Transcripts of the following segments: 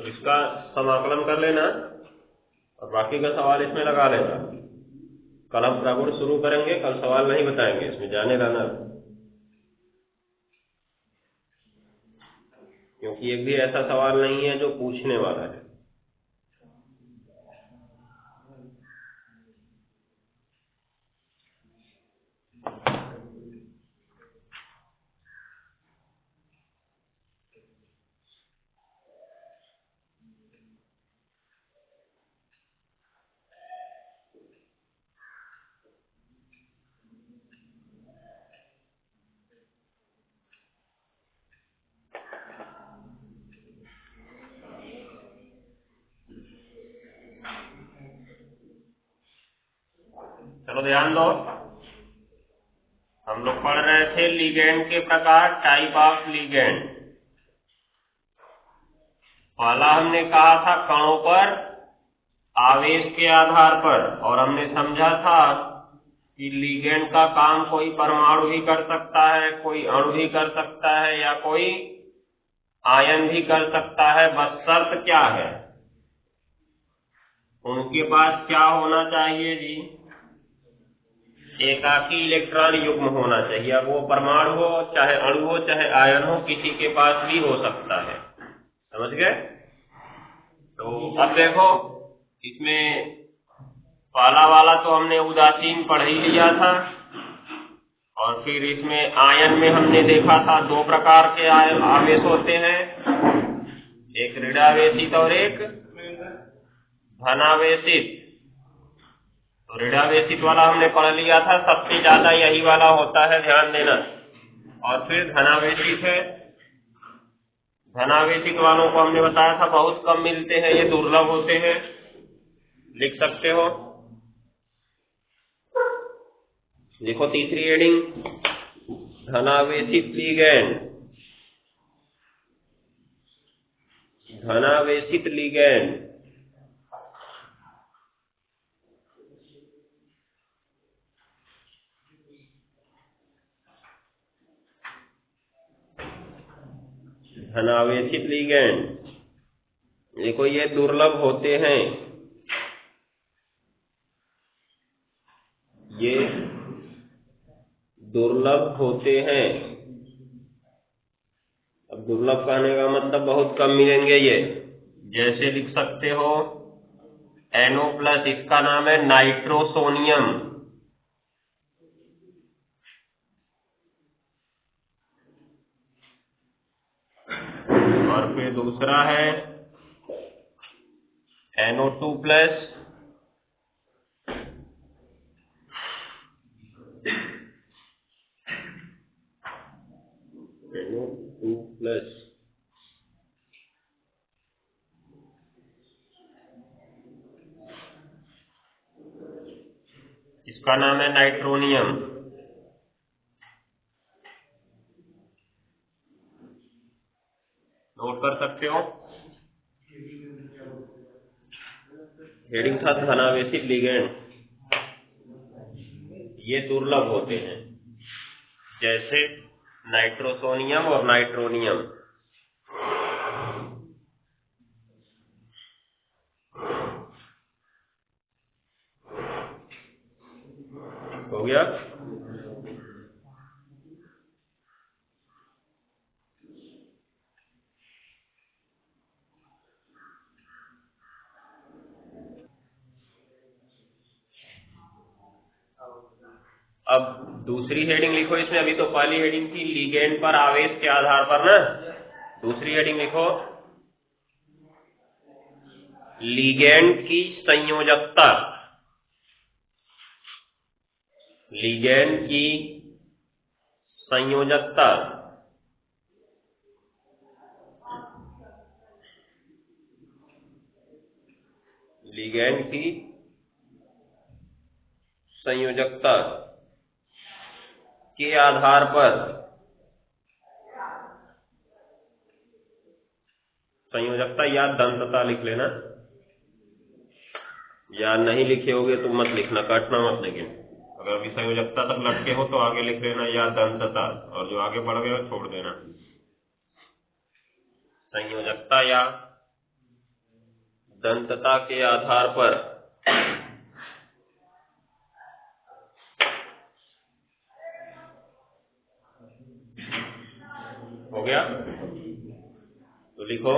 इसका समाकलन कर लेना और बाकी का सवाल इसमें लगा लेना। कल हम प्रगुण शुरू करेंगे, कल सवाल नहीं बताएंगे, इसमें जाने रहना, क्योंकि एक भी ऐसा सवाल नहीं है जो पूछने वाला है। चलो ध्यान दो, हम लोग पढ़ रहे थे लिगेंड के प्रकार, टाइप ऑफ लिगेंड। पहला हमने कहा था कणों पर आवेश के आधार पर, और हमने समझा था कि लिगेंड का काम कोई परमाणु भी कर सकता है, कोई अणु भी कर सकता है, या कोई आयन भी कर सकता है। बस शर्त क्या है, उनके पास क्या होना चाहिए जी? एकाकी इलेक्ट्रॉन युग्म होना चाहिए। अब वो परमाणु हो, चाहे अणु हो, चाहे आयन हो, किसी के पास भी हो सकता है। समझ गए? तो अब देखो, इसमें पहला वाला तो हमने उदासीन पढ़ ही लिया था, और फिर इसमें आयन में हमने देखा था दो प्रकार के आवेश होते हैं, एक ऋणावेशित और एक धनावेशित। तो ऋणावेशित वाला हमने पढ़ लिया था, सबसे ज्यादा यही वाला होता है, ध्यान देना। और फिर धनावेशित है, धनावेशित वालों को हमने बताया था बहुत कम मिलते हैं, ये दुर्लभ होते हैं। लिख सकते हो, देखो तीसरी हेडिंग, धनावेशित लिगैंड, धनावेशित लिगैंड। धनावेशित लिगैंड, देखो ये दुर्लभ होते हैं, ये दुर्लभ होते हैं। अब दुर्लभ कहने का मतलब बहुत कम मिलेंगे ये। जैसे लिख सकते हो NO+, इसका नाम है नाइट्रोसोनियम। और फिर दूसरा है NO2+, NO2+, इसका नाम है नाइट्रोनियम। नोट कर सकते हो, हेडिंग था धनावेशित लिगैंड। ये दुर्लभ होते हैं, जैसे नाइट्रोसोनियम और नाइट्रोनियम। हो गया? अब दूसरी हेडिंग लिखो इसमें। अभी तो पहली हेडिंग थी लिगैंड पर आवेश के आधार पर ना, दूसरी हेडिंग लिखो लिगैंड की संयोजकता। लिगैंड की संयोजकता, लिगैंड की संयोजकता के आधार पर, संयोजकता या दंतता लिख लेना, या नहीं लिखे होगे तो मत लिखना, काटना मत। लेकिन अगर अभी संयोजकता तक लटके हो तो आगे लिख लेना या दंतता, और जो आगे बढ़ गए छोड़ देना। संयोजकता या दंतता के आधार पर हो गया। तो लिखो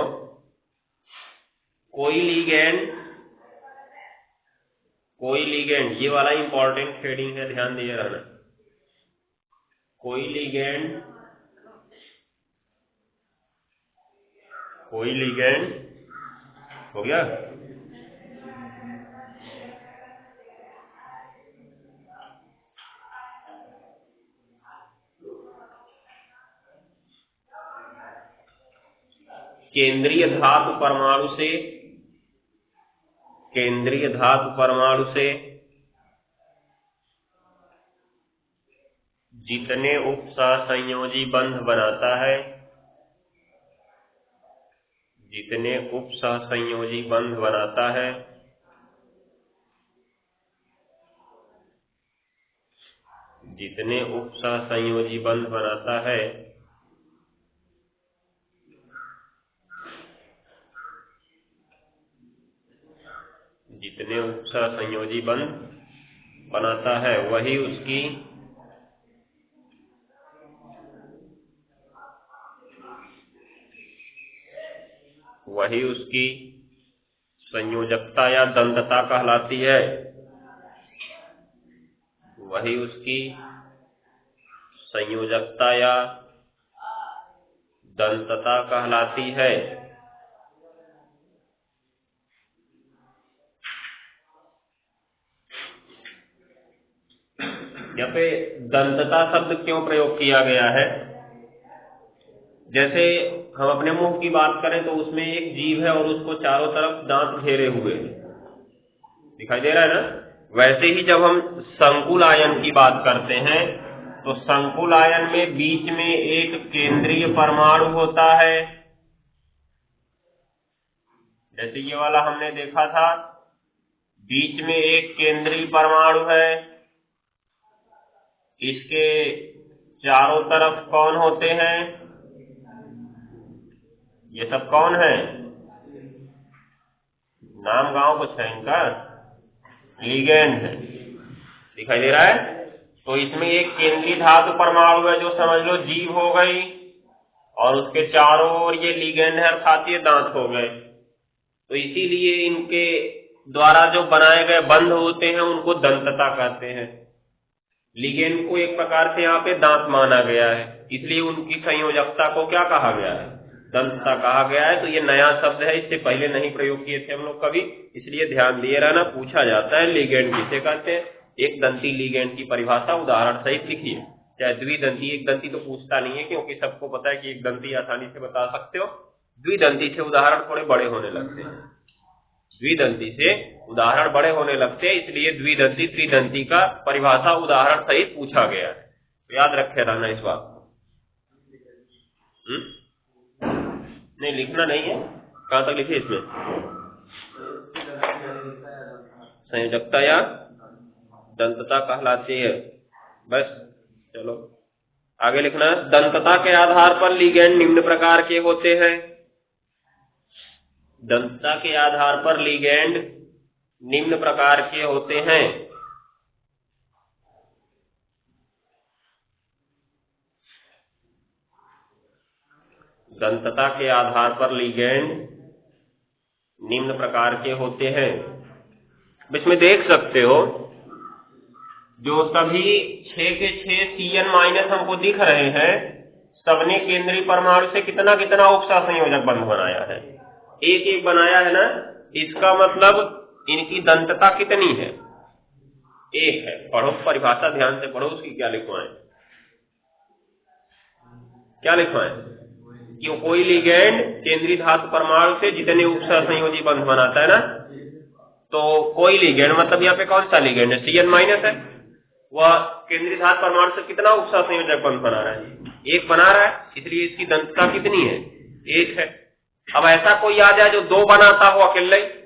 कोई लिगेंड, ये वाला इंपॉर्टेंट हेडिंग है, ध्यान दिए रहना। कोई लिगेंड हो गया। केंद्रीय धातु परमाणु से जितने उपसहसंयोजी बंध बनाता है, जितने उपसहसंयोजी बंध बनाता है, जितने उपसहसंयोजी बंध बनाता है, जितने उपसहसंयोजी बंध बनाता है वही उसकी संयोजकता या दंतता कहलाती है। वही उसकी संयोजकता या दंतता कहलाती है। यहाँ पे दंतता शब्द क्यों प्रयोग किया गया है? जैसे हम अपने मुंह की बात करें तो उसमें एक जीभ है और उसको चारों तरफ दांत घेरे हुए दिखाई दे रहा है ना। वैसे ही जब हम संकुल आयन की बात करते हैं तो संकुल आयन में बीच में एक केंद्रीय परमाणु होता है। जैसे ये वाला हमने देखा था, बीच में एक केंद्रीय परमाणु है। इसके चारों तरफ कौन होते हैं? ये सब कौन है? नाम गांव कुछ है इनका, लिगेंड है, दिखाई दे रहा है। तो इसमें एक केंद्रीय धातु परमाणु है जो समझ लो जीभ हो गई, और उसके चारों ओर ये लिगेंड है अर्थात ये दांत हो गए। तो इसीलिए इनके द्वारा जो बनाए गए बंध होते हैं उनको दंतता कहते हैं। लिगेंड को एक प्रकार से यहाँ पे दांत माना गया है, इसलिए उनकी संयोजकता को क्या कहा गया है? दंतता कहा गया है। तो ये नया शब्द है, इससे पहले नहीं प्रयोग किए थे हम लोग कभी, इसलिए ध्यान दिए रहना। पूछा जाता है लिगेंड किसे कहते हैं। एक दंती लिगेंड की परिभाषा उदाहरण सहित लिखिए। चाहे द्विदंती, एक दंती तो पूछता नहीं है क्योंकि सबको पता है कि एक दंती आसानी से बता सकते हो। द्विदंती से उदाहरण थोड़े बड़े होने लगते हैं, द्विदंती से उदाहरण बड़े होने लगते हैं, इसलिए द्विदंती त्रिदंती का परिभाषा उदाहरण सहित पूछा गया है। तो याद रखे रहना इस बात को। नहीं लिखना नहीं है, कहां तक लिखे इसमें? संयोजकता या दंतता कहलाती है। बस चलो आगे लिखना। दंतता के आधार पर लिगेंड निम्न प्रकार के होते हैं। दंतता के आधार पर लिगेंड निम्न प्रकार के होते हैं। दंतता के आधार पर लिगेंड निम्न प्रकार के होते हैं। इसमें देख सकते हो जो सभी 6 के 6 CN- हमको दिख रहे हैं, सबने केंद्रीय परमाणु से कितना कितना उपसहसंयोजक बंध बनाया है? एक एक बनाया है ना। इसका मतलब इनकी दंतता कितनी है? एक है। पढ़ो परिभाषा, ध्यान से पढ़ो, उसकी क्या लिखवाएं? क्या लिखवाएं? कि कोई लिगेंड केंद्रीय धातु परमाणु से जितने उपसहसंयोजी बंध बनाता है ना, तो कोई लिगेंड मतलब यहाँ पे कौन सा लिगेंड है? CN- है। वह केंद्रीय धातु परमाणु से कितना उपसहसंयोजक बंध बना रहा है? एक बना रहा है, इसलिए इसकी दंतता कितनी है? एक है। अब ऐसा कोई आ जाए जो 2 बनाता हो अकेले,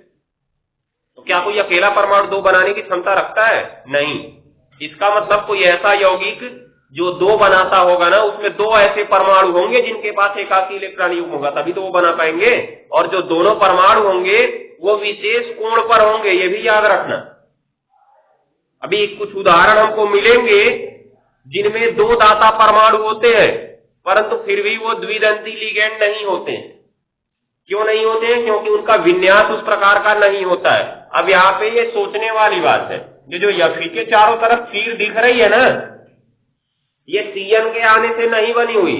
तो क्या कोई अकेला परमाणु 2 बनाने की क्षमता रखता है? नहीं। इसका मतलब कोई ऐसा यौगिक जो 2 बनाता होगा ना, उसमें 2 ऐसे परमाणु होंगे जिनके पास एकाकी इलेक्ट्रॉन युग्म होगा, तभी तो वो बना पाएंगे। और जो दोनों परमाणु होंगे वो विशेष कोण पर होंगे, ये भी याद रखना। अभी कुछ उदाहरण हमको मिलेंगे जिनमें दो दाता परमाणु होते हैं परंतु फिर भी वो द्विदंती लिगेंड नहीं होते हैं। क्यों नहीं होते हैं? क्योंकि उनका विन्यास उस प्रकार का नहीं होता है। अब यहाँ पे ये सोचने वाली बात है, ये जो Fe के चारों तरफ तीर दिख रही है ना, ये Cn के आने से नहीं बनी हुई।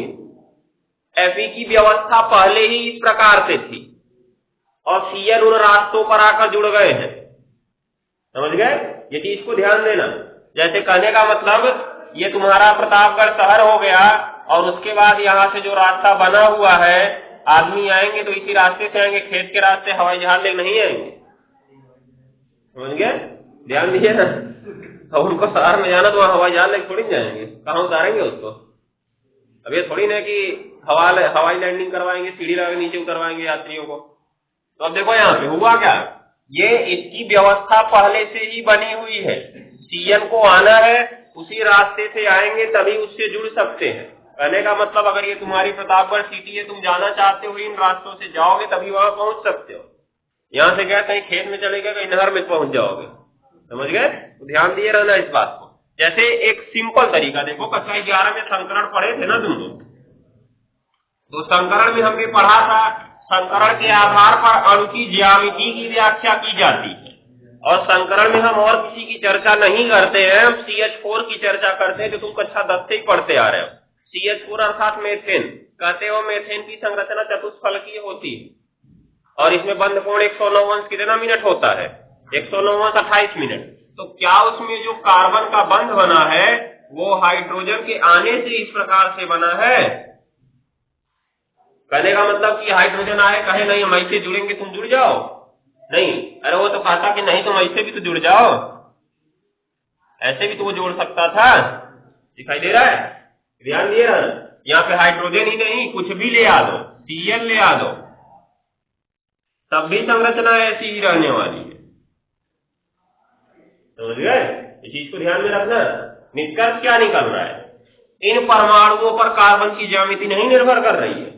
Fe की व्यवस्था पहले ही इस प्रकार से थी और Cn उन रास्तों पर आकर जुड़ गए हैं। समझ गए? ये चीज को ध्यान देना। जैसे कहने का मतलब ये तुम्हारा प्रतापगढ़ शहर हो गया और उसके बाद यहाँ से जो रास्ता बना हुआ है, आदमी आएंगे तो इसी रास्ते से आएंगे, खेत के रास्ते हवाई जहाज लेके नहीं आएंगे। समझ गए? ध्यान दीजिए ना। तो उनको शहर में जाना तो वहां हवाई जहाज लेके थोड़ी जाएंगे, कहाँ उतारेंगे उसको? अब ये थोड़ी ना कि हवाई लैंडिंग करवाएंगे, सीढ़ी लगा नीचे उतरवाएंगे यात्रियों को। तो अब देखो यहाँ पे हुआ क्या, ये इसकी व्यवस्था पहले से ही बनी हुई है। Cn को आना है, उसी रास्ते से आएंगे तभी उससे जुड़ सकते हैं। कहने का मतलब अगर ये तुम्हारी प्रतापगढ़ सिटी है, तुम जाना चाहते हो, इन रास्तों से जाओगे तभी वहां पहुंच सकते हो। यहाँ से क्या कहीं खेत में चले गए, कहीं नहर में पहुंच जाओगे। समझ गए? तो ध्यान दिए रहना इस बात को। जैसे एक सिंपल तरीका देखो, कक्षा 11 में संकरण पढ़े थे ना तुम लोग, तो संकरण में हमने पढ़ा था संकरण के आधार पर अणु की ज्यामिति की व्याख्या की जाती है। और संकरण में हम और किसी की चर्चा नहीं करते हैं, हम CH4 की चर्चा करते हैं जो तुम कक्षा 10 से ही पढ़ते आ रहे हो। CH4 अर्थात मेथेन। कहते हो मेथेन की संरचना चतुष्फलकीय होती है और इसमें बंध कोण 109 कितना मिनट होता है? 109 28 मिनट। तो क्या उसमें जो कार्बन का बंध बना है वो हाइड्रोजन के आने से इस प्रकार से बना है? कहने का मतलब कि हाइड्रोजन आए, कहे नहीं हम ऐसे जुड़ेंगे तुम जुड़ जाओ? नहीं, अरे वो तो कहता कि नहीं तुम ऐसे भी तो जुड़ जाओ, ऐसे भी तो वो जोड़ सकता था। दिखाई दे रहा है? ध्यान दिए ना, यहाँ पे हाइड्रोजन ही नहीं कुछ भी ले आ दो, Cl ले आ दो, तब भी संरचना ऐसी ही रहने वाली है। समझ गए? इस चीज को ध्यान में रखना। निष्कर्ष क्या निकल रहा है? इन परमाणुओं पर कार्बन की ज्यामिति नहीं निर्भर कर रही है।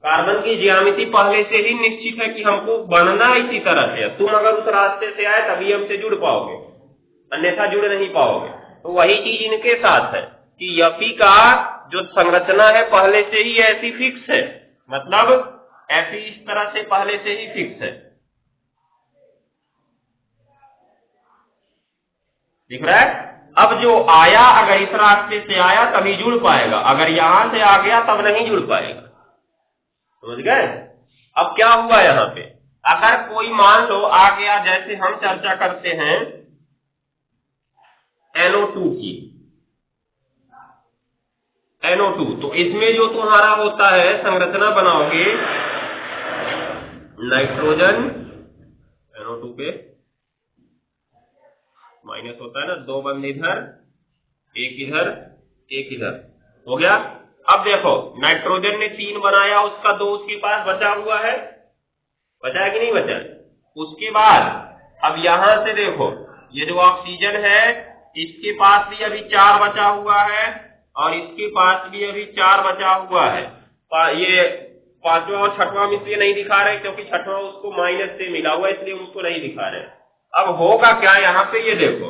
कार्बन की ज्यामिति पहले से ही निश्चित है कि हमको बनना इसी तरह से। तुम अगर उस रास्ते से आए तभी हमसे जुड़ पाओगे, अन्यथा जुड़ नहीं पाओगे। तो वही चीज इनके साथ है कि Fe का जो संरचना है पहले से ही ऐसी फिक्स है, मतलब Fe इस तरह से पहले से ही फिक्स है। दिख रहा है? अब जो आया अगर इस रास्ते से आया तभी जुड़ पाएगा, अगर यहां से आ गया तब नहीं जुड़ पाएगा। समझ गए? अब क्या हुआ यहाँ पे, अगर कोई मान लो आ गया, जैसे हम चर्चा करते हैं NO2 की, NO2, तो इसमें जो तुम्हारा होता है संरचना बनाओगे नाइट्रोजन, NO2 पे माइनस होता है ना, दो बंद इधर, एक इधर, एक इधर, हो गया। अब देखो नाइट्रोजन ने 3 बनाया, उसका 2 उसके पास बचा हुआ है, बचा है कि नहीं बचा? उसके बाद अब यहां से देखो ये जो ऑक्सीजन है इसके पास भी अभी 4 बचा हुआ है और इसके पास भी अभी 4 बचा हुआ है। ये 5वां और 6वां में इसलिए नहीं दिखा रहे क्योंकि 6वां उसको माइनस से मिला हुआ, इसलिए उसको नहीं दिखा रहे। अब होगा क्या यहाँ पे, ये देखो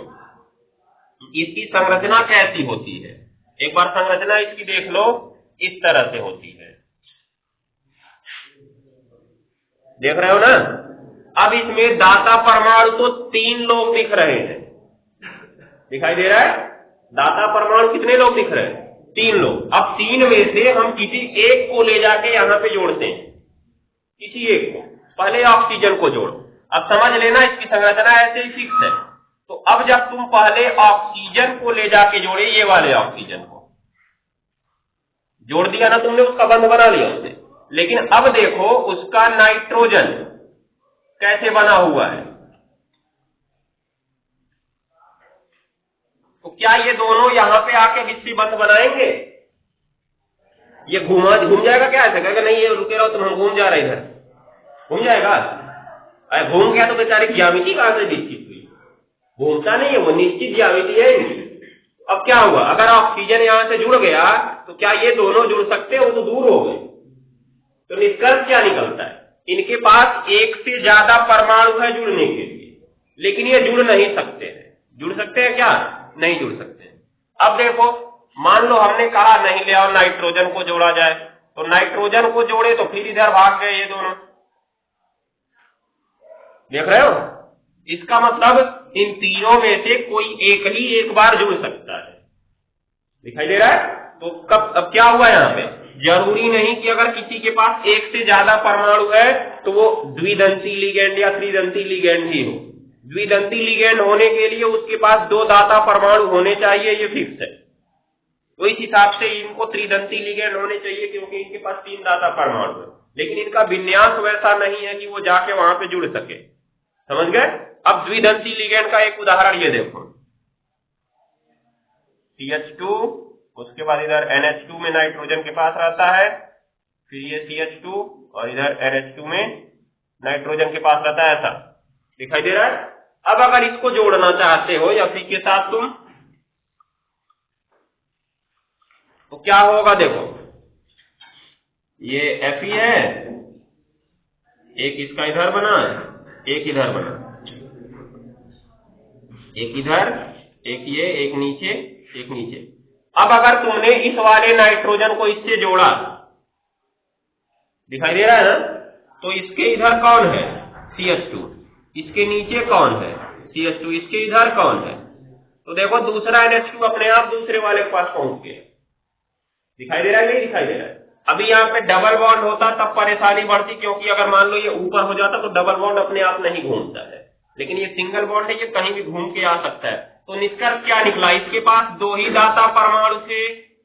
इसकी संरचना कैसी होती है, एक बार संरचना इसकी देख लो, इस तरह से होती है। देख रहे हो ना? अब इसमें दाता परमाणु तो 3 लोग दिख रहे हैं, दिखाई दे रहा है? दाता परमाणु कितने लोग दिख रहे हैं? 3 लोग। अब 3 में से हम किसी एक को ले जाके यहाँ पे जोड़ते हैं, किसी एक को, पहले ऑक्सीजन को जोड़ो। अब समझ लेना इसकी संरचना ऐसे ही फिक्स है। तो अब जब तुम पहले ऑक्सीजन को ले जाके जोड़े, ये वाले ऑक्सीजन को जोड़ दिया ना तुमने, उसका बंध बना लिया उसने, लेकिन अब देखो उसका नाइट्रोजन कैसे बना हुआ है। तो क्या ये दोनों यहां पे आके विच्छी बंध बनाएंगे? ये घूम जाएगा क्या? ऐसे कहेगा नहीं ये रुके रहो तुम, हम घूम जा रहे इधर, घूम जाएगा? अरे घूम गया तो बेचारी ज्यामिति कहां से निश्चित हुई? घूमता नहीं है, वो निश्चित ज्यामिति है इनकी। अब क्या हुआ, अगर ऑक्सीजन यहां से जुड़ गया तो क्या ये दोनों जुड़ सकते हैं? वो तो दूर हो गए। तो निष्कर्ष क्या निकलता है? इनके पास एक से ज्यादा परमाणु है जुड़ने के लिए, लेकिन ये जुड़ नहीं सकते हैं। जुड़ सकते हैं क्या? नहीं जुड़ सकते हैं। अब देखो, मान लो हमने कहा नहीं ले आओ नाइट्रोजन को जोड़ा जाए, तो नाइट्रोजन को जोड़े तो फिर इधर भाग गए ये दोनों, देख रहे हो? इसका मतलब इन तीनों में से कोई एक ही एक बार जुड़ सकता है। दिखाई दे रहा है? तो कब, अब क्या हुआ यहाँ पे, जरूरी नहीं कि अगर किसी के पास एक से ज्यादा परमाणु है तो वो द्विदंती लिगेंड या त्रिदंती लिगेंड ही हो। द्विदंती लिगेंड होने के लिए उसके पास 2 दाता परमाणु होने चाहिए, ये फिक्स है। तो इस हिसाब से इनको त्रिदंती लिगेंड होने चाहिए क्योंकि इनके पास 3 दाता परमाणु है, लेकिन इनका विन्यास वैसा नहीं है कि वो जाके वहां पे जुड़ सके। समझ गए? अब द्विदंती लिगेंड का एक उदाहरण ये देखो, CH2, उसके बाद इधर NH2 में नाइट्रोजन के पास रहता है, फिर ये CH2 और इधर NH2 में नाइट्रोजन के पास रहता है। ऐसा दिखाई दे रहा है? अब अगर इसको जोड़ना चाहते हो या फिर के साथ तुम, तो क्या होगा देखो, ये Fe है, एक इसका इधर बना, एक इधर बना, एक इधर, एक ये, एक नीचे, एक नीचे। अब अगर तुमने इस वाले नाइट्रोजन को इससे जोड़ा, दिखाई दे रहा है ना, तो इसके इधर कौन है? CH2, इसके नीचे कौन है? CH2, इसके इधर कौन है? तो देखो दूसरा NH2 अपने आप दूसरे वाले के पास पहुंच गया। दिखाई दे रहा है? नहीं दिखाई दे रहा है? अभी यहाँ पे डबल बॉन्ड होता तब परेशानी बढ़ती, क्योंकि अगर मान लो ये ऊपर हो जाता तो डबल बॉन्ड अपने आप नहीं घूमता है, लेकिन ये सिंगल बॉन्ड है, ये कहीं भी घूम के आ सकता है। तो निष्कर्ष क्या निकला, इसके पास 2 ही दाता परमाणु थे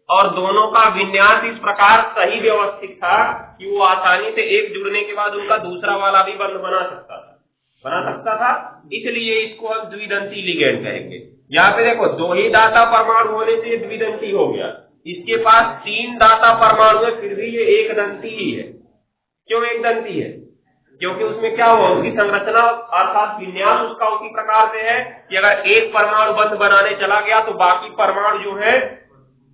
और दोनों का विन्यास इस प्रकार सही व्यवस्थित था कि वो आसानी से एक जुड़ने के बाद उनका दूसरा वाला भी बंध बना सकता था। इसलिए इसको हम द्विदंती लिगेंड कहेंगे। यहाँ पे देखो 2 ही दाता परमाणु होने से द्विदंती हो गया, इसके पास 3 दाता परमाणु है फिर भी ये एक दंती ही है। क्यों एक दंती है? क्योंकि उसमें क्या हुआ, उसकी संरचना अर्थात विन्यास उसका उसी प्रकार से है कि अगर एक परमाणु बंध बनाने चला गया तो बाकी परमाणु जो है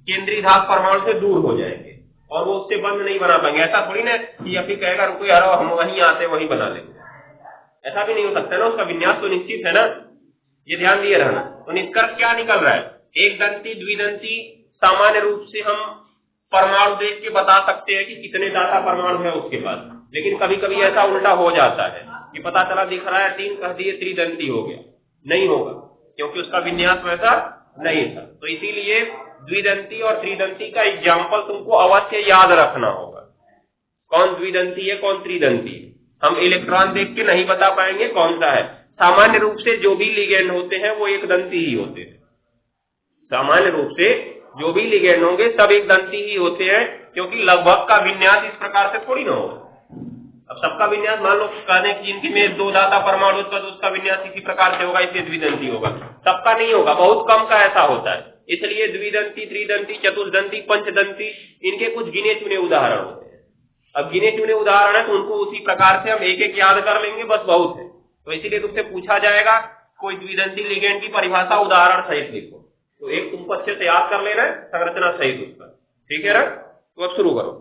केंद्रीय धाक परमाणु से दूर हो जाएंगे और वो उससे बंध नहीं बना पाएंगे। ऐसा थोड़ी ना कि अभी कहेगा रुको यार हम वहीं आते वहीं बना लेंगे, ऐसा भी नहीं हो सकता ना, उसका विन्यास तो निश्चित है ना, ये ध्यान दिए रहना। तो निष्कर्ष क्या निकल रहा है, एक दंती द्विदंती सामान्य रूप से हम परमाणु देख के बता सकते हैं कि कितने दाता परमाणु है उसके पास, लेकिन कभी कभी ऐसा उल्टा हो जाता है कि पता चला दिख रहा है 3 कह दिए त्रिदंती हो गया, नहीं होगा क्योंकि उसका विन्यास वैसा नहीं था। तो इसीलिए द्विदंती और त्रिदंती का एग्जाम्पल तुमको अवश्य याद रखना होगा, कौन द्विदंती है कौन त्रिदंती है। हम इलेक्ट्रॉन देख के नहीं बता पाएंगे कौन सा है। सामान्य रूप से जो भी लिगेंड होते हैं वो एक दंती ही होते हैं, सामान्य रूप से जो भी लिगेंड होंगे सब एक दंती ही होते हैं, क्योंकि लगभग का विन्यास इस प्रकार से थोड़ी ना होगा। अब सबका विन्यास मान लो कहने की जिनकी में 2 दाता परमाणु तो उसका विन्यास इसी प्रकार से होगा, इसलिए द्विदंती होगा, सबका नहीं होगा, बहुत कम का ऐसा होता है। इसलिए द्विदंती त्रिदंती चतुर्दंती पंचदंती इनके कुछ गिने चुने उदाहरण होते हैं। अब गिने चुने उदाहरण है तो उनको उसी प्रकार से हम एक एक याद कर लेंगे, बस बहुत है। तो इसीलिए तुमसे पूछा जाएगा कोई द्विदंती लिगेंड की परिभाषा उदाहरण सहित लिखो, तो एक तुमको अच्छे से याद कर लेना है संरचना सहित उसका, ठीक है ना। तो अब शुरू करो,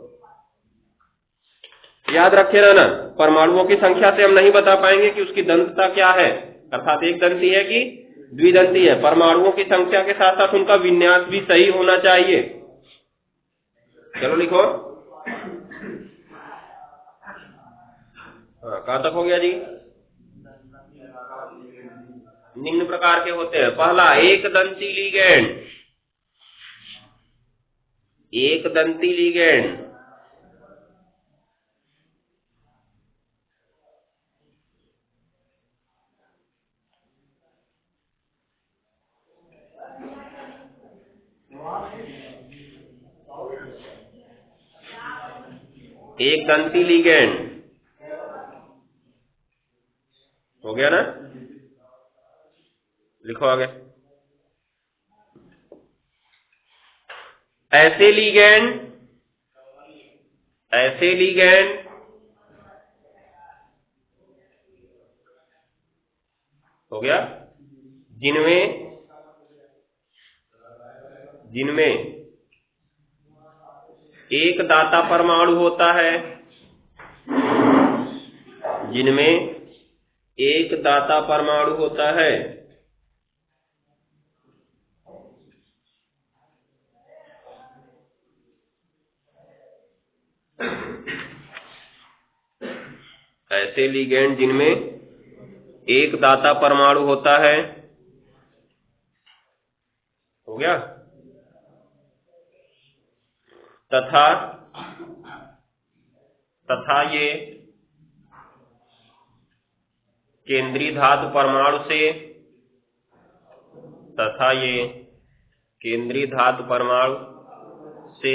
याद रखे रहना परमाणुओं की संख्या से हम नहीं बता पाएंगे कि उसकी दंतता क्या है, अर्थात एक दंती है कि द्विदंती है। परमाणुओं की संख्या के साथ साथ उनका विन्यास भी सही होना चाहिए। चलो लिखो, कहां तक हो गया जी? निम्न प्रकार के होते हैं। पहला एक दंती लिगेंड, एक दंती लिगेंड एक दंती लिगेंड हो गया ना। लिखो आगे, ऐसे लिगेंड हो गया जिनमें एक दाता परमाणु होता है जिनमें एक दाता परमाणु होता है ऐसे लिगेंड जिनमें एक दाता परमाणु होता है, हो गया, तथा ये केंद्रीय धातु परमाणु से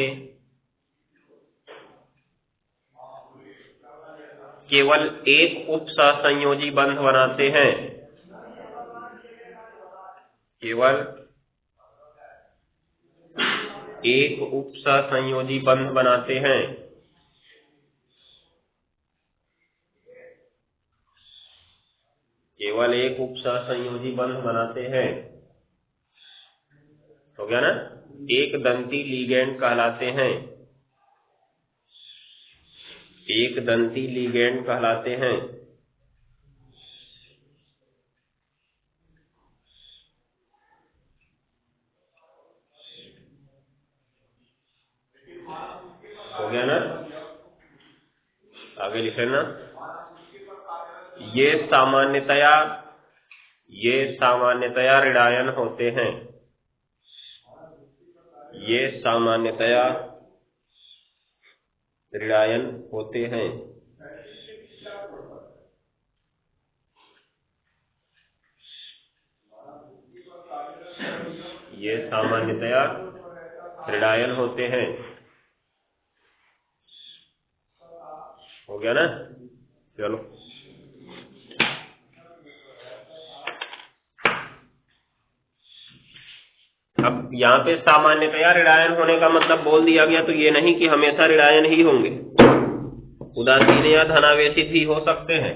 केवल एक उपसहसंयोजी बंध बनाते हैं, केवल एक उपसहसंयोजी बंध बनाते हैं। केवल एक उपसहसंयोजी बंध बनाते हैं, हो गया ना, एक दंती लिगेंड कहलाते हैं, एक दंती लिगेंड कहलाते हैं। हो गया ना, आगे लिखे ना, ये सामान्यतया ऋणायन होते हैं, ये सामान्यतया ऋणायन होते हैं। ये सामान्यतया ऋणायन होते हैं। हो गया ना, चलो अब यहाँ पे सामान्यतया ऋणायन होने का मतलब बोल दिया गया, तो ये नहीं कि हमेशा ऋणायन ही होंगे, उदासीन या धनावेशित भी हो सकते हैं।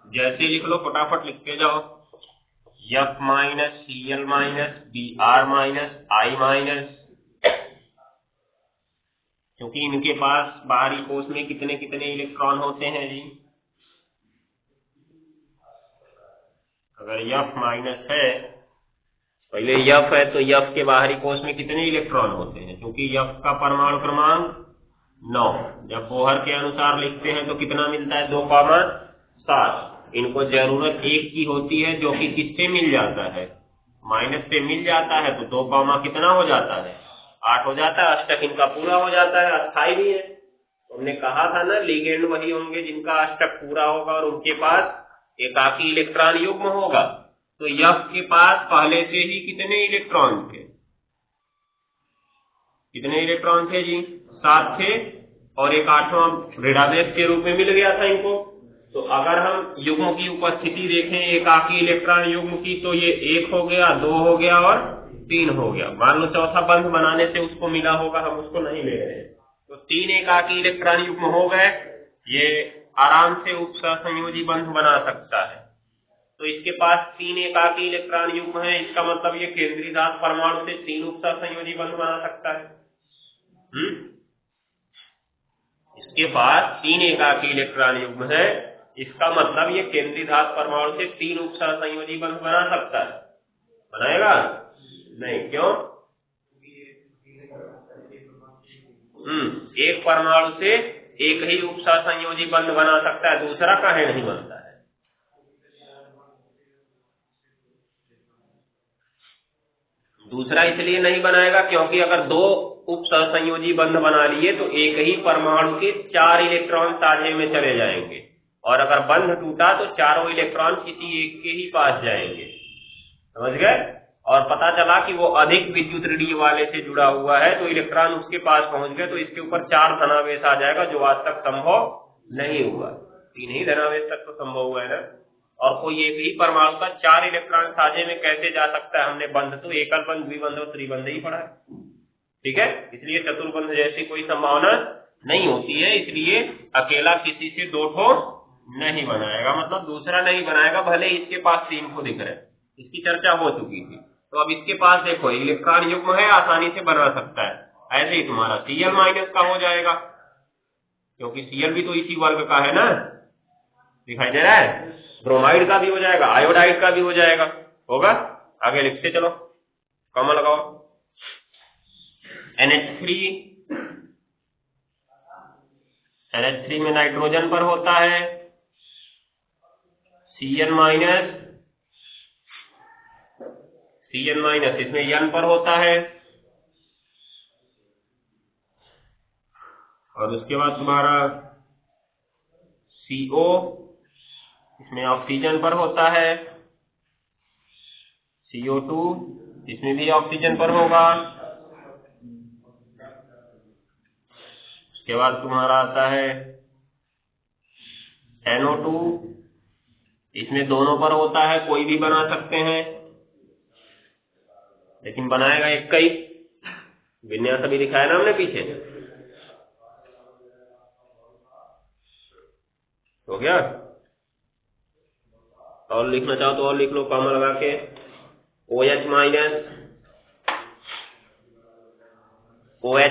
जैसे लिख लो, फटाफट लिखते जाओ, F minus Cl minus Br minus I minus, क्योंकि इनके पास बाहरी कोश में कितने कितने इलेक्ट्रॉन होते हैं जी? अगर F माइनस है, पहले F है तो F के बाहरी कोश में कितने इलेक्ट्रॉन होते हैं? क्योंकि F का परमाणु क्रमांक 9, जब बोहर के अनुसार लिखते हैं तो कितना मिलता है? 2,7। इनको जरूरत एक की होती है, जो कि किससे मिल जाता है? माइनस से मिल जाता है, तो 2, कितना हो जाता है? 8 हो जाता है। अष्टक इनका पूरा हो जाता है, अस्थाई भी है। तो हमने कहा था ना, लिगेंड वही होंगे जिनका अष्टक पूरा होगा और उनके पास एकाकी इलेक्ट्रॉन युग्म होगा। तो F के पास पहले से ही कितने इलेक्ट्रॉन थे? कितने इलेक्ट्रॉन थे जी? 7 थे, और एक 8वां ऋणावेश के रूप में मिल गया था इनको। तो अगर हम युग्म की उपस्थिति देखें एकाकी इलेक्ट्रॉन युग्म की, तो ये 1 हो गया, 2 हो गया और 3 हो गया। मान लो चौथा बंध बनाने से उसको मिला होगा, हम उसको नहीं ले रहे हैं। तो 3 एकाकी इलेक्ट्रॉन युग्म हो गए, ये आराम से उपसहसंयोजी बंध बना सकता है। तो इसके पास 3 एकाकी इलेक्ट्रॉन युग्म है, इसका मतलब ये केंद्रीय धातु परमाणु से 3 उपसहसंयोजी बंध बना सकता है। इसके पास 3 एकाकी इलेक्ट्रॉन युग्म है, इसका मतलब ये केंद्रीय धातु परमाणु से 3 उपसहसंयोजी बंध बना सकता है। बनाएगा नहीं, क्यों? एक परमाणु से एक ही उपसहसंयोजी बंध बना सकता है, दूसरा काहे नहीं बनता है? दूसरा इसलिए नहीं बनाएगा क्योंकि अगर 2 उपसहसंयोजी बंध बना लिए तो एक ही परमाणु के 4 इलेक्ट्रॉन साझे में चले जाएंगे, और अगर बंध टूटा तो चारों इलेक्ट्रॉन किसी एक के ही पास जाएंगे। समझ गए? और पता चला कि वो अधिक विद्युत ऋणाय वाले से जुड़ा हुआ है, तो इलेक्ट्रॉन उसके पास पहुंच गए, तो इसके ऊपर 4 धनावेश आ जाएगा, जो आज तक संभव नहीं हुआ। 3 ही धनावेश तक तो संभव हुआ है ना। और कोई एक ही परमाणु का 4 इलेक्ट्रॉन साझे में कैसे जा सकता है? हमने बंध तो एकल बंध, द्विबंध और त्रिबंध ही पढ़ा है, ठीक है। इसलिए चतुर्बंध जैसी कोई संभावना नहीं होती है, इसलिए अकेला किसी से 2 ठो नहीं बनाएगा, मतलब दूसरा नहीं बनाएगा, भले इसके पास 3 को दिख रहे हैं। इसकी चर्चा हो चुकी थी। तो अब इसके पास देखो इलेक्ट्रॉन युग्म है, आसानी से बना सकता है। ऐसे ही तुम्हारा Cl माइनस का हो जाएगा, क्योंकि Cl भी तो इसी वर्ग का है ना, दिखाई दे रहा है। ब्रोमाइड का भी हो जाएगा, आयोडाइड का भी हो जाएगा, होगा। आगे लिखते चलो, कॉमा लगाओ। NH3, NH3 में नाइट्रोजन पर होता है Cn माइनस, इसमें N पर होता है, और उसके बाद तुम्हारा CO, इसमें ऑक्सीजन पर होता है, CO2, इसमें भी ऑक्सीजन पर होगा। उसके बाद तुम्हारा आता है NO2, इसमें दोनों पर होता है, कोई भी बना सकते हैं, लेकिन बनाएगा एक का ही। विन्यास अभी दिखाया ना हमने पीछे, हो गया। और लिखना चाहो तो और लिख लो, कॉमा लगा के। OH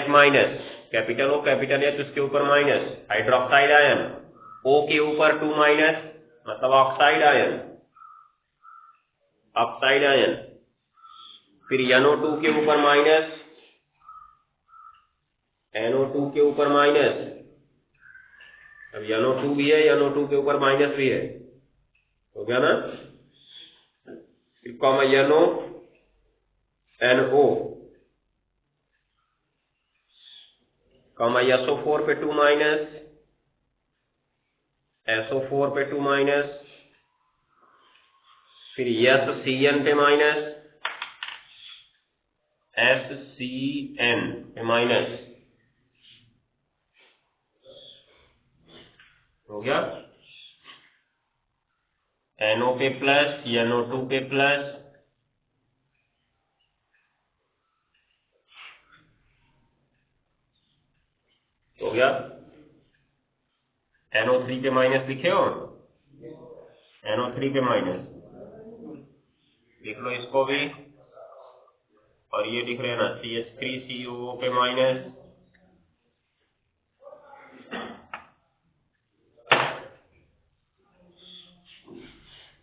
minus, capital O capital H, उसके ऊपर माइनस, हाइड्रोक्साइड आयन, O के ऊपर 2 माइनस, मतलब ऑक्साइड आयन, फिर NO2 के ऊपर माइनस, NO2 के ऊपर माइनस, अब NO2 भी है, NO2 के ऊपर माइनस भी है, हो गया ना। फिर comma NO, NO, comma SO4 पे 2 माइनस, SO4 पे 2 माइनस, फिर SCN पे माइनस, SCN पे माइनस, हो गया। NO पे प्लस, NO2 पे प्लस, हो गया। NO3 पे माइनस लिखे हो, NO3 पे माइनस लिख लो इसको भी, और ये लिख रहे हैं ना CH3COO पे माइनस,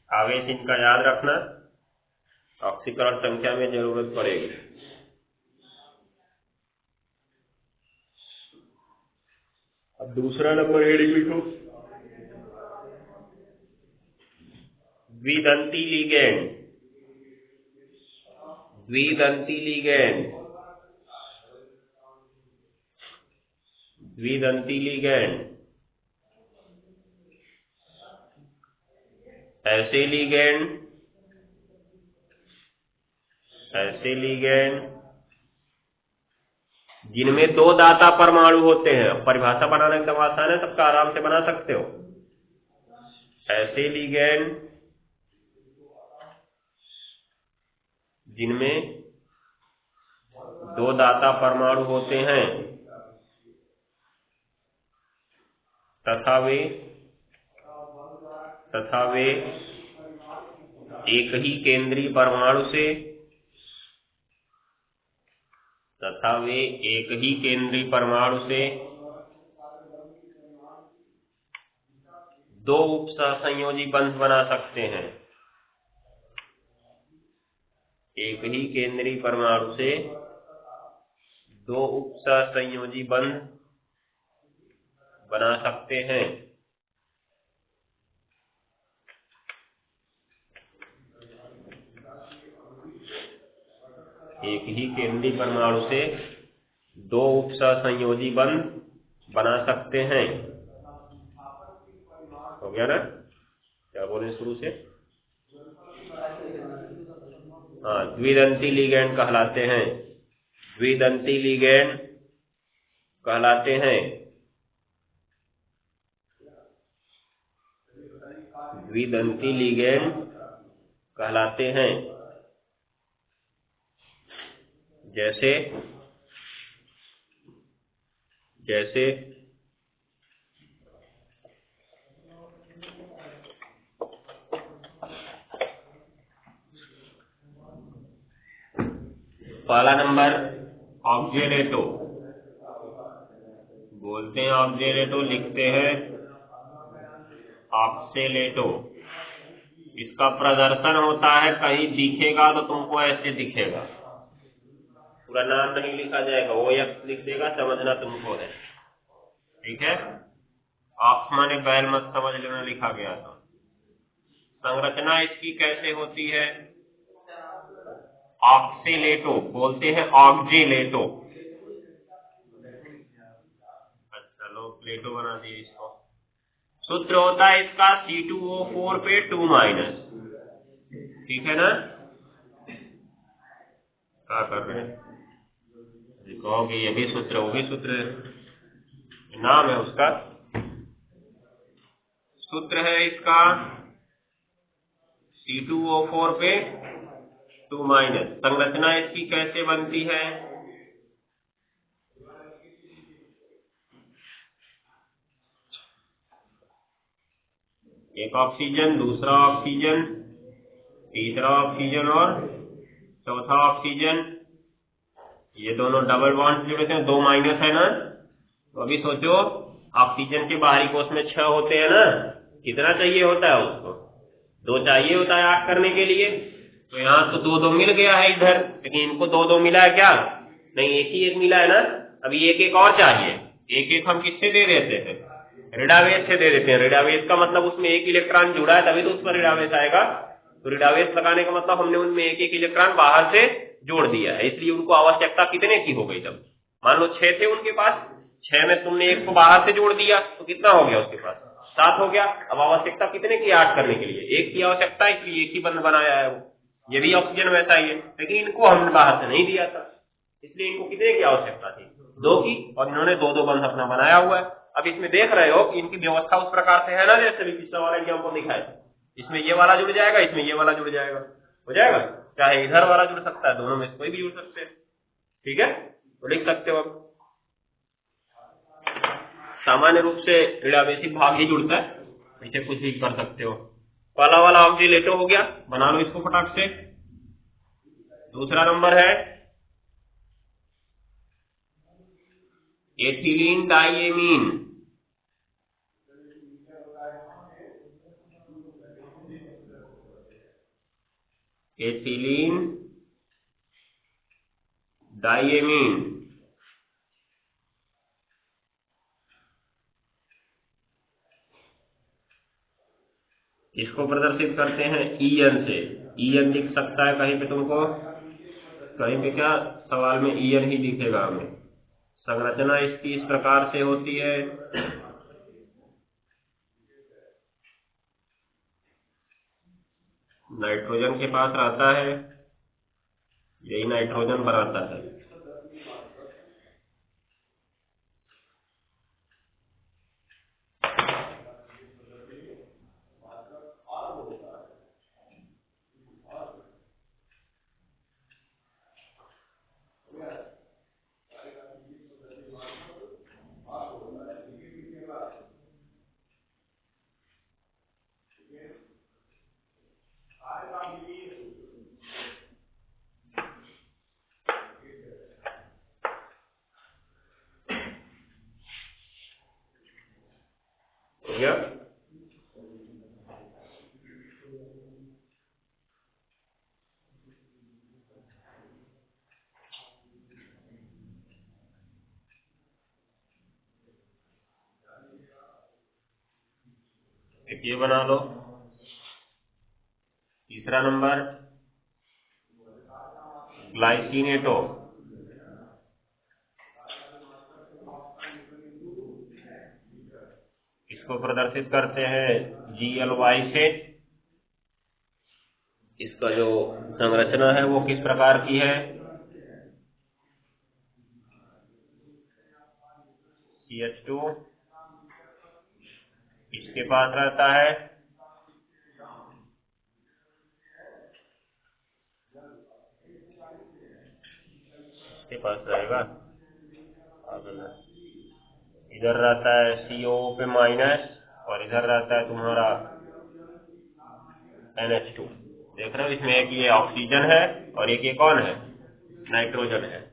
आगे से इनका याद रखना, ऑक्सीकरण संख्या में जरूरत पड़ेगी। अब दूसरा नंबर हेडिंग लिखो, द्विदंती लिगैंड, द्विदंती लिगैंड, द्विदंती लिगैंड, ऐसे लिगैंड जिनमें 2 दाता परमाणु होते हैं। परिभाषा बनाना एकदम आसान है, सबका आराम से बना सकते हो। ऐसे लिगैंड जिनमें 2 दाता परमाणु होते हैं तथा वे एक ही केंद्रीय परमाणु से, दो उपसहसंयोजी बंध बना सकते हैं। एक ही केंद्रीय परमाणु से 2 उपसहसंयोजी बंध बना सकते हैं। एक ही केंद्रीय परमाणु से 2 उपसहसंयोजी बंध बना सकते हैं। हो गया ना, क्या बोले शुरू से? हाँ, द्विदंती लिगैंड कहलाते हैं, द्विदंती लिगैंड कहलाते हैं, द्विदंती लिगैंड कहलाते हैं। जैसे पहला नंबर ऑक्जेलेटो, बोलते हैं ऑक्जेलेटो, लिखते हैं ऑक्सेलेटो। इसका प्रदर्शन होता है, कहीं दिखेगा तो तुमको ऐसे दिखेगा, पूरा नाम नहीं लिखा जाएगा, वो OX लिख देगा, समझना तुमको है, ठीक है। ऑक्स माने बैल मत समझ लेना, लिखा गया था। संरचना इसकी कैसे होती है? ऑक्सीलेटो, बोलते हैं ऑक्जेलेटो। अच्छा लो, प्लेटो बना दिए इसको। सूत्र होता है इसका C2O4 पे 2-, ठीक है ना। क्या कर रहे हैं, कहोगे ये भी सूत्र वो भी सूत्र, नाम है उसका, सूत्र है इसका C2O4 पे 2-। संरचना इसकी कैसे बनती है? एक ऑक्सीजन, दूसरा ऑक्सीजन, तीसरा ऑक्सीजन और चौथा ऑक्सीजन, ये दोनों डबल बॉन्ड जुड़े थे, 2- है ना। तो अभी सोचो, ऑक्सीजन के बाहरी कोष में 6 होते हैं ना, कितना चाहिए होता है उसको? 2 चाहिए होता है 8 करने के लिए। तो यहाँ तो 2-2 मिल गया है इधर, लेकिन इनको 2-2 मिला है क्या? नहीं, एक ही एक मिला है ना। अभी एक एक और चाहिए, एक एक हम किससे दे देते हैं? ऋणावेश से दे देते हैं। ऋणावेश का मतलब उसमें एक इलेक्ट्रॉन जुड़ा है, तभी तो उस पर ऋणावेश आएगा। तो ऋणावेश लगाने का मतलब हमने उनमें एक एक इलेक्ट्रॉन बाहर से जोड़ दिया है, इसलिए उनको आवश्यकता कितने की हो गई? जब मान लो 6 थे उनके पास, 6 में तुमने एक को बाहर से जोड़ दिया तो कितना हो गया उसके पास? 7 हो गया। अब आवश्यकता कितने की? 8 करने के लिए एक की आवश्यकता, इसलिए एक ही बंद बनाया है वो। ये भी ऑक्सीजन वैसा ही है, लेकिन इनको हमने बाहर से नहीं दिया था, इसलिए इनको कितने की आवश्यकता थी? 2 की, और इन्होंने 2-2 बंध अपना बनाया हुआ है। अब इसमें देख रहे हो कि इनकी व्यवस्था उस प्रकार से है ना, जैसे भी पिछला वाला एग्जाम्पल दिखाया, इसमें ये वाला जुड़ जाएगा, इसमें ये वाला जुड़ जाएगा, हो जाएगा। चाहे इधर वाला जुड़ सकता है, दोनों में से कोई भी जुड़ सकते हैं, ठीक है। तो लिख सकते हो अब, सामान्य रूप से ऋणावेशी भाग ही जुड़ता है, इसे कुछ भी कर सकते हो। पहला वाला ऑक्सीलेटो हो गया, बना लो इसको फटाक से। दूसरा नंबर है एथिलीन डाइएमीन। एथिलीन डाइएमीन, इसको प्रदर्शित करते हैं EN से। EN दिख सकता है कहीं पे तुमको? कहीं पे क्या? सवाल में EN ही दिखेगा हमें। संरचना इसकी इस प्रकार से होती है, नाइट्रोजन के पास रहता है, यही नाइट्रोजन बनाता है। हो गया? एक ये बना लो। तीसरा नंबर ग्लाइसिनेटो, इसको प्रदर्शित करते हैं GLY से। इसका जो संरचना है वो किस प्रकार की है? CH2 इसके पास रहता है, इसके पास रहेगा, इधर रहता है CO पे माइनस, और इधर रहता है तुम्हारा NH2। देख रहे हो, इसमें एक ये ऑक्सीजन है और एक ये कौन है? नाइट्रोजन है।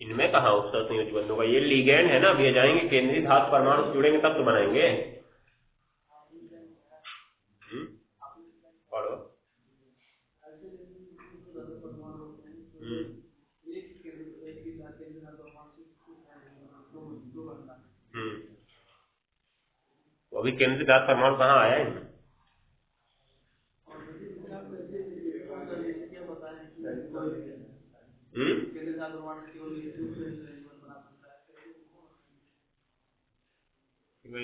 इनमें कहाँ उत्सर्ग संयोजी बंध होगा, ये लिगेंड है ना। अब ये जाएंगे केंद्रीय धातु परमाणु जुड़ेंगे तब तो बनाएंगे। पढ़ो। वो अभी केंद्रीय धातु परमाणु कहाँ आया है?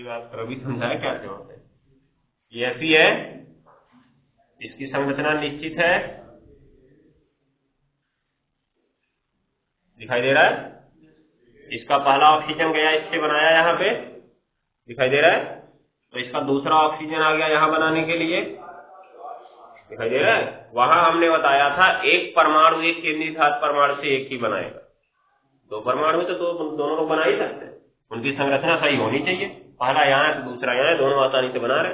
बात रवि समझाया क्या क्या होता है? ये ऐसी है, इसकी संरचना निश्चित है, दिखाई दे रहा है। इसका पहला ऑक्सीजन गया, इससे बनाया यहाँ पे, दिखाई दे रहा है। तो इसका दूसरा ऑक्सीजन आ गया यहाँ बनाने के लिए, दिखाई दे रहा है। वहां हमने बताया था एक परमाणु एक केंद्रीय धातु परमाणु से एक ही बनाएगा। दो परमाणु में तो दोनों लोग बना ही सकते हैं, उनकी संरचना सही होनी चाहिए। पहला यहाँ है तो दूसरा यहाँ है, दोनों आसानी से बना रहे।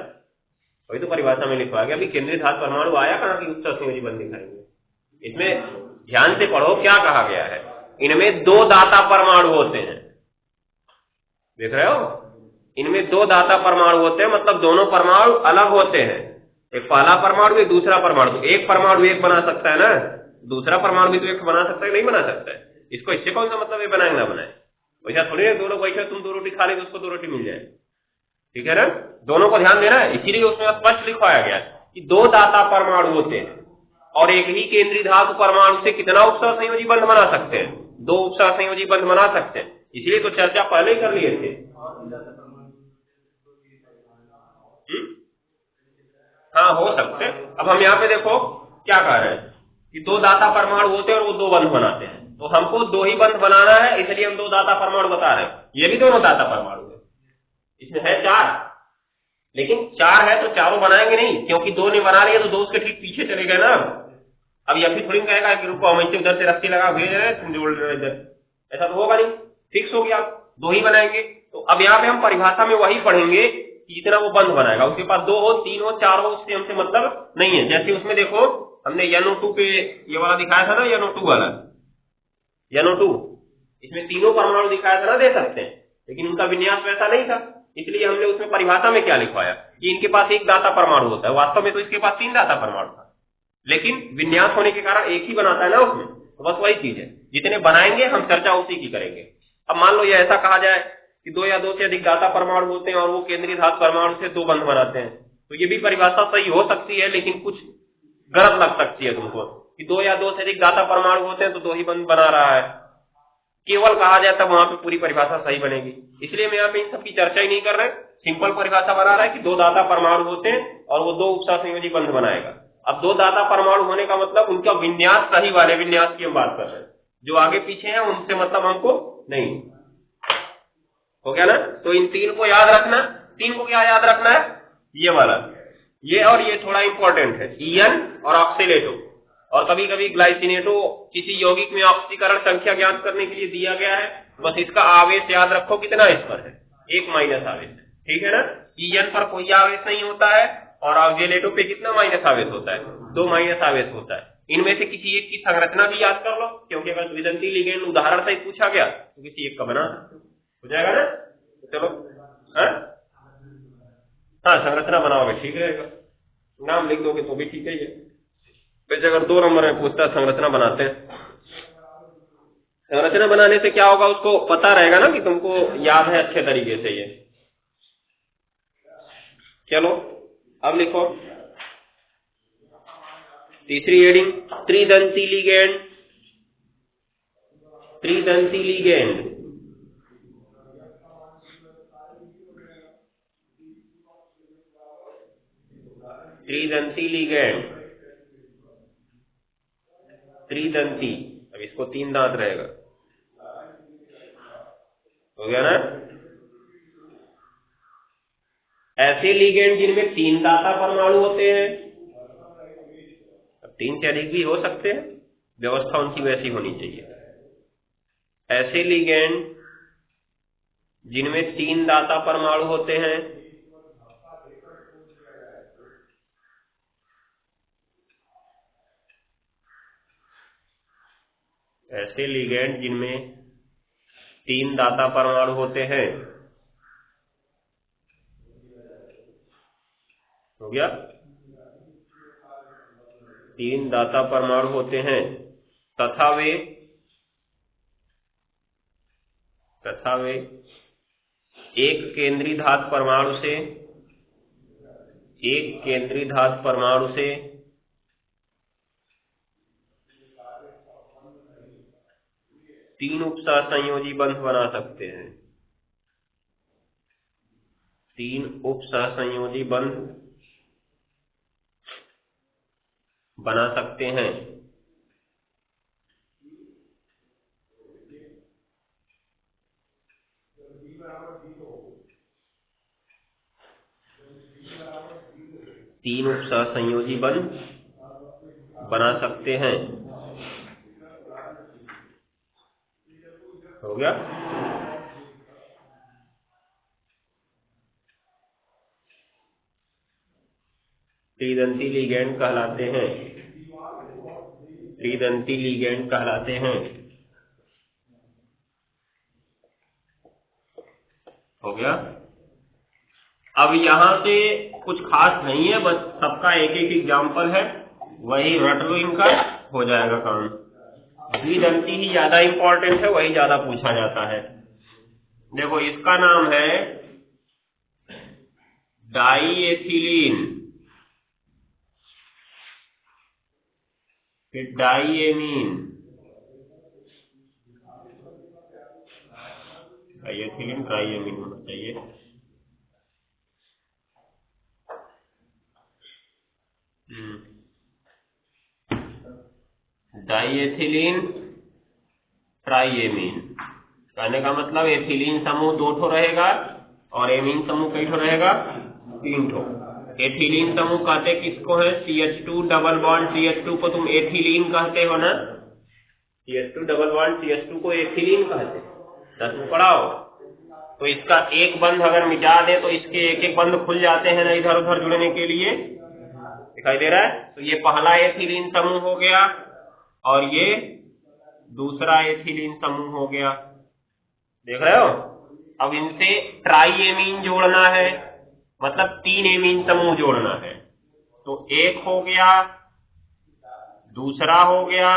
वही तो परिभाषा में लिखवा गया। अभी केंद्रीय धातु परमाणु आया कहाँ की उत्सर्ग संयोजी बंध दिखाएंगे। इसमें ध्यान से पढ़ो क्या कहा गया है। इनमें दो दाता परमाणु होते हैं, देख रहे हो, इनमें दो दाता परमाणु होते हैं, मतलब दोनों परमाणु अलग होते हैं। एक पहला परमाणु एक दूसरा परमाणु। तो एक परमाणु एक बना सकता है ना, दूसरा परमाणु भी तो एक बना सकता है, नहीं बना सकता है। इसको इससे कौन सा मतलब ये बनाए ना बनाए। वैसा थोड़ी है दो लोग वैसे तुम दो रोटी खा ले तो उसको दो रोटी मिल जाए, ठीक है ना। दोनों को ध्यान देना है, इसीलिए उसमें स्पष्ट लिखवाया गया कि दो दाता परमाणु होते हैं और एक ही केंद्रीय धातु परमाणु से कितना उपसर्ग संयोजी बंध बना सकते हैं, दो उपसर्ग संयोजी बंध बना सकते हैं। इसलिए तो चर्चा पहले ही कर लिए थे। हाँ हो सकते हैं। अब हम यहाँ पे देखो क्या कह रहे हैं कि दो दाता परमाणु होते हैं और वो दो बंध बनाते हैं। तो हमको दो ही बंध बनाना है, इसलिए हम दो दाता परमाणु बता रहे हैं। ये भी दोनों दाता परमाणु है, इसमें है चार, लेकिन चार है तो चारों बनाएंगे नहीं, क्योंकि दो ने बना लिया तो दो उसके ठीक पीछे चले गए ना। अब यह भी थोड़ी कहेगा कि रुको हम उधर से रस्सी लगा भेज रहे तुम जोड़ रहे इधर, ऐसा तो होगा नहीं। फिक्स हो गया, दो ही बनाएंगे। तो अब यहाँ पे हम परिभाषा में वही पढ़ेंगे कि जितना वो बंध बनाएगा, उसके पास दो हो तीन हो चार हो उससे हमसे मतलब नहीं है। जैसे उसमें देखो हमने NO2 पे ये वाला दिखाया था ना, NO2 वाला, NO2 इसमें तीनों परमाणु दिखाया था ना, दे सकते हैं, लेकिन उनका विन्यास वैसा नहीं था। इसलिए हमने उसमें परिभाषा में क्या लिखवाया कि इनके पास एक दाता परमाणु होता है। वास्तव में तो इसके पास तीन दाता परमाणु था, लेकिन विन्यास होने के कारण एक ही बनाता है ना उसमें। तो बस वही चीज है, जितने बनाएंगे हम चर्चा उसी की करेंगे। अब मान लो ये ऐसा कहा जाए कि दो या दो से अधिक दाता परमाणु होते हैं और वो केंद्रीय धातु परमाणु से दो बंध बनाते हैं, तो ये भी परिभाषा सही हो सकती है, लेकिन कुछ गलत लग सकती है तुमको कि दो या दो से अधिक दाता परमाणु होते हैं तो दो ही बंध बना रहा है। केवल कहा जाए तब वहां पे पूरी परिभाषा सही बनेगी। इसलिए मैं यहाँ पे इन सबकी चर्चा ही नहीं कर रहे, सिंपल परिभाषा बना रहा है कि दो दाता परमाणु होते हैं और वो दो उपसर्ग संयोजी बंध बनाएगा। अब दो दाता परमाणु होने का मतलब उनका विन्यास सही वाले विन्यास की हम बात कर रहे हैं, जो आगे पीछे है उनसे मतलब हमको नहीं हो गया ना। तो इन तीन को याद रखना। तीन को क्या याद रखना है, ये वाला, ये और ये थोड़ा इंपॉर्टेंट है, ईएन और ऑक्सीलेटो, और कभी कभी ग्लाइसिनेटो किसी यौगिक में ऑक्सीकरण संख्या ज्ञात करने के लिए दिया गया है। बस इसका आवेश याद रखो कितना इस पर है, एक माइनस आवेश है, ठीक है ना। ईएन पर कोई आवेश नहीं होता है और ऑक्सीलेटो पे कितना माइनस आवेश होता है, दो माइनस आवेश होता है। इनमें से किसी एक की संरचना भी याद कर लो, क्योंकि अगर द्विदंती लिगेंड उदाहरण से पूछा गया तो किसी एक का बना हो जाएगा ना। चलो हाँ संरचना बनाओगे ठीक रहेगा, नाम लिख दोगे तो भी ठीक है। वैसे अगर 2 नंबर में पूछता है संरचना बनाते हैं, संरचना बनाने से क्या होगा उसको पता रहेगा ना कि तुमको याद है अच्छे तरीके से ये। चलो अब लिखो तीसरी हेडिंग, त्रिदंती लिगेंड। त्रिदंती लिगेंड त्रिदंती लिगेंड, त्रिदंती, अब इसको 3 दांत रहेगा, हो गया ना। ऐसे लिगेंड जिनमें 3 दाता परमाणु होते हैं, अब 3 से अधिक भी हो सकते हैं, व्यवस्था उनकी वैसी होनी चाहिए। ऐसे लिगेंड जिनमें 3 दाता परमाणु होते हैं, ऐसे लिगेंड जिनमें 3 दाता परमाणु होते हैं। हो गया, 3 दाता परमाणु होते हैं तथा वे एक केंद्रीय धातु परमाणु से तीन उपसहसंयोजी बंध बना सकते हैं। 3 उपसहसंयोजी बंध बना सकते हैं। तीन उपसहसंयोजी बंध बना सकते हैं। हो गया। त्रिदंती लिगैंड कहलाते हैं। त्रिदंती लिगैंड कहलाते हैं। हो गया। अब यहां से कुछ खास नहीं है, बस सबका एक एक एग्जाम्पल है, वही रट लो, इनका हो जाएगा काम। द्विदंती ही ज्यादा इंपॉर्टेंट है, वही ज्यादा पूछा जाता है। देखो इसका नाम है डाईएथिलीन, फिर डाईएमीन, डाईएथिलीन ट्राईएमीन होना चाहिए। डाईएथिलीन ट्राईएमीन कहने का मतलब एथिलीन समूह 2 ठो रहेगा और एमीन समूह कई ठो रहेगा, 3 ठो। एथिलीन समूह कहते किसको है? CH2 डबल बॉन्ड CH2 को तुम एथिलीन कहते हो ना, CH2 डबल बॉन्ड CH2 को एथिलीन कहते, 10 में पढ़ा हो। तो इसका एक बंध अगर मिटा दे तो इसके एक एक बंध खुल जाते हैं ना इधर उधर जुड़ने के लिए, दिखाई दे रहा है। तो ये पहला एथिलीन समूह हो गया और ये दूसरा एथिलीन समूह हो गया, देख रहे हो। अब इनसे ट्राईएमीन जोड़ना है, मतलब 3 एमीन समूह जोड़ना है। तो एक हो गया, दूसरा हो गया,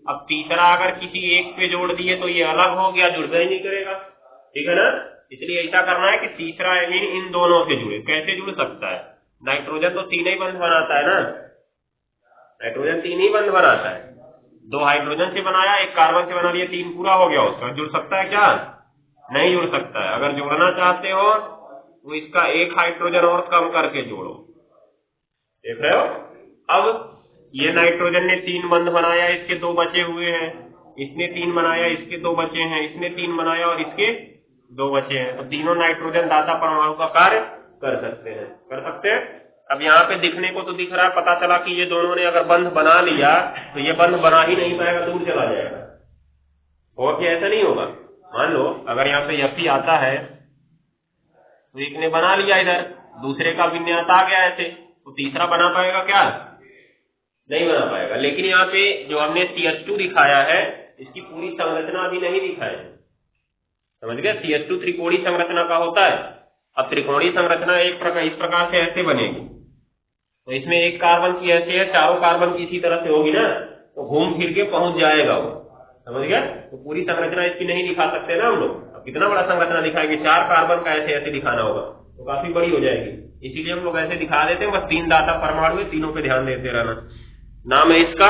अब तीसरा अगर किसी एक पे जोड़ दिए तो ये अलग हो गया, जुड़ना ही नहीं करेगा, ठीक है ना। इसलिए ऐसा करना है कि तीसरा एमीन इन दोनों से जुड़े। कैसे जुड़ सकता है? नाइट्रोजन तो 3 ही बंध बनाता है ना, नाइट्रोजन 3 ही बंध बनाता है। 2 हाइड्रोजन से बनाया, 1 कार्बन से बना लिया, 3 पूरा हो गया उसका। जुड़ सकता है क्या? नहीं जुड़ सकता है। अगर जोड़ना चाहते हो तो इसका 1 हाइड्रोजन और कम करके जोड़ो, देख रहे हो। अब ये नाइट्रोजन ने 3 बंध बनाया, इसके 2 बचे हुए हैं, इसने 3 बनाया, इसके 2 बचे हैं, इसने 3 बनाया और इसके 2 बचे हैं। तो तीनों नाइट्रोजन दाता परमाणु का कार्य कर सकते हैं, कर सकते हैं। अब यहाँ पे दिखने को तो दिख रहा है, पता चला कि ये दोनों ने अगर बंध बना लिया तो ये बंध बना ही नहीं पाएगा, दूर चला जाएगा। और क्या ऐसा नहीं होगा? मान लो अगर यहाँ पे Fe आता है तो एक ने बना लिया इधर, दूसरे का विन्यास आ गया ऐसे, तो तीसरा बना पाएगा क्या? नहीं बना पाएगा। लेकिन यहाँ पे जो हमने CH2 दिखाया है, इसकी पूरी संरचना अभी नहीं दिखाई, समझ गए। CH2 त्रिकोणीय संरचना का होता है। अब त्रिकोणीय संरचना इस प्रकार से ऐसे बनेगी, तो इसमें 1 कार्बन की ऐसे है, चारों कार्बन की इसी तरह से होगी ना, तो घूम फिर के पहुंच जाएगा वो, समझ गया। तो पूरी संरचना इसकी नहीं दिखा सकते ना हम लोग। अब कितना बड़ा संरचना दिखाएंगे, 4 कार्बन का ऐसे ऐसे दिखाना होगा तो काफी बड़ी हो जाएगी, इसीलिए हम लोग ऐसे दिखा देते हैं। बस 3 दाता परमाणु है, तीनों पे ध्यान देते रहना। नाम है इसका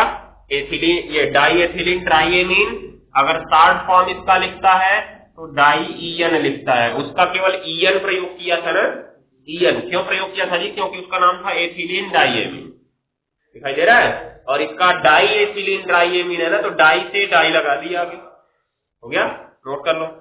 एथिलीन, ये डाईएथिलीन ट्राईएमीन। अगर शॉर्ट फॉर्म इसका लिखता है तो डाईईएन लिखता है। उसका केवल ईएन प्रयोग किया था ना, ईएन क्यों प्रयोग किया था जी? क्योंकि उसका नाम था एथिलीन डाईएमीन, दिखाई दे रहा है। और इसका डाईएथिलीन ट्राईएमीन है ना, तो डाई से डाई लगा दिया, आगे हो गया, नोट कर लो।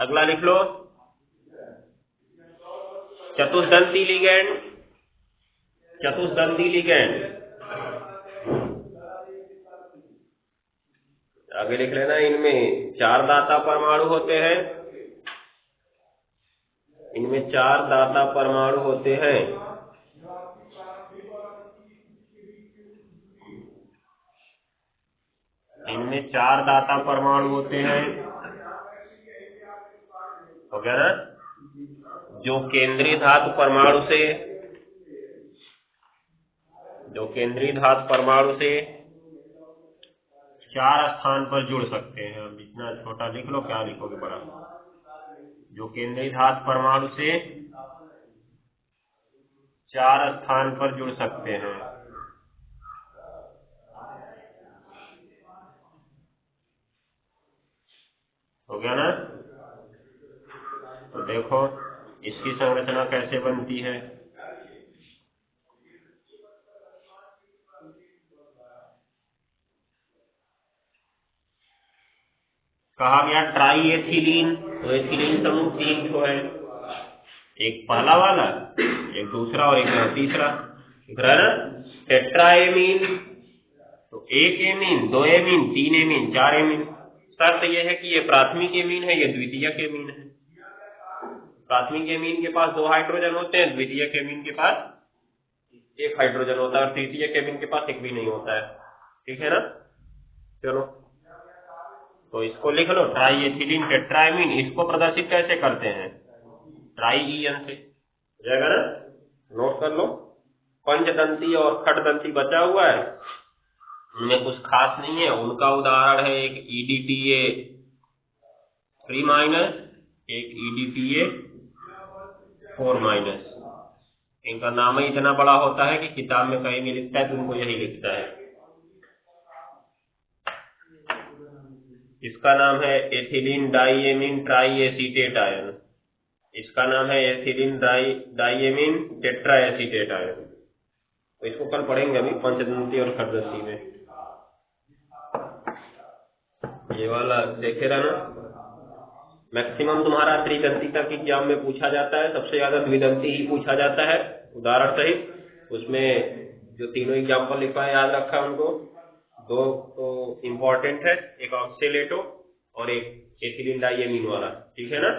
अगला लिख लो, चतुष्दंती लिगैंड, चतुष्दंती लिगैंड, आगे लिख लेना। इनमें 4 दाता परमाणु होते हैं, इनमें 4 दाता परमाणु होते हैं। इनमें 4 दाता परमाणु होते हैं, हो गया ना। जो केंद्रीय धातु परमाणु से, जो केंद्रीय धातु परमाणु से 4 स्थान पर जुड़ सकते हैं। अब इतना छोटा लिख लो, क्या लिखोगे बड़ा। जो केंद्रीय धातु परमाणु से 4 स्थान पर जुड़ सकते हैं। हो गया ना। तो देखो इसकी संरचना कैसे बनती है। कहा गया ट्राई एथिलीन, तो एथिलीन समूह 3 ठो है, एक पहला वाला, एक दूसरा और एक तीसरा, दिख रहा है ना। टेट्राएमीन, तो 1 एमीन, 2 एमीन, 3 एमीन, 4 एमीन। शर्त यह है कि ये प्राथमिक एमीन है, ये द्वितीयक एमीन है। प्राथमिक एमीन के पास 2 हाइड्रोजन होते हैं, द्वितीयक एमीन के पास 1 हाइड्रोजन होता है, और तृतीयक एमीन के पास 1 भी नहीं होता है। ठीक है ना। चलो तो इसको लिख लो, ट्राई एथिलीन टेट्राएमीन। इसको प्रदर्शित कैसे करते हैं, ट्राई EN से, हो जाएगा ना। नोट कर लो। पंचदंती और खटदंती बचा हुआ है, उनमें कुछ खास नहीं है। उनका उदाहरण है एक EDTA 3-, एक EDTA 4-। इनका नाम ही इतना बड़ा होता है कि किताब में कहीं भी लिखता है तो उनको यही लिखता है। इसका नाम है ethylene diamine try acetate ion, इसका नाम है ethylene diamine tetra acetate ion. तो इसको कल पढ़ेंगे अभी पंचदंती और खटदंती में। ये वाला देखे रहना। मैक्सिमम तुम्हारा त्रिदंती तक एग्जाम में पूछा जाता है, सबसे ज्यादा द्विदंती ही पूछा जाता है उदाहरण सहित। उसमें जो तीनों एग्जाम्पल लिखा है याद रखा उनको। 2 तो इम्पोर्टेंट है, एक ऑक्सीलेटो और एक एथिलीन डाइएमीन वाला। ठीक है ना।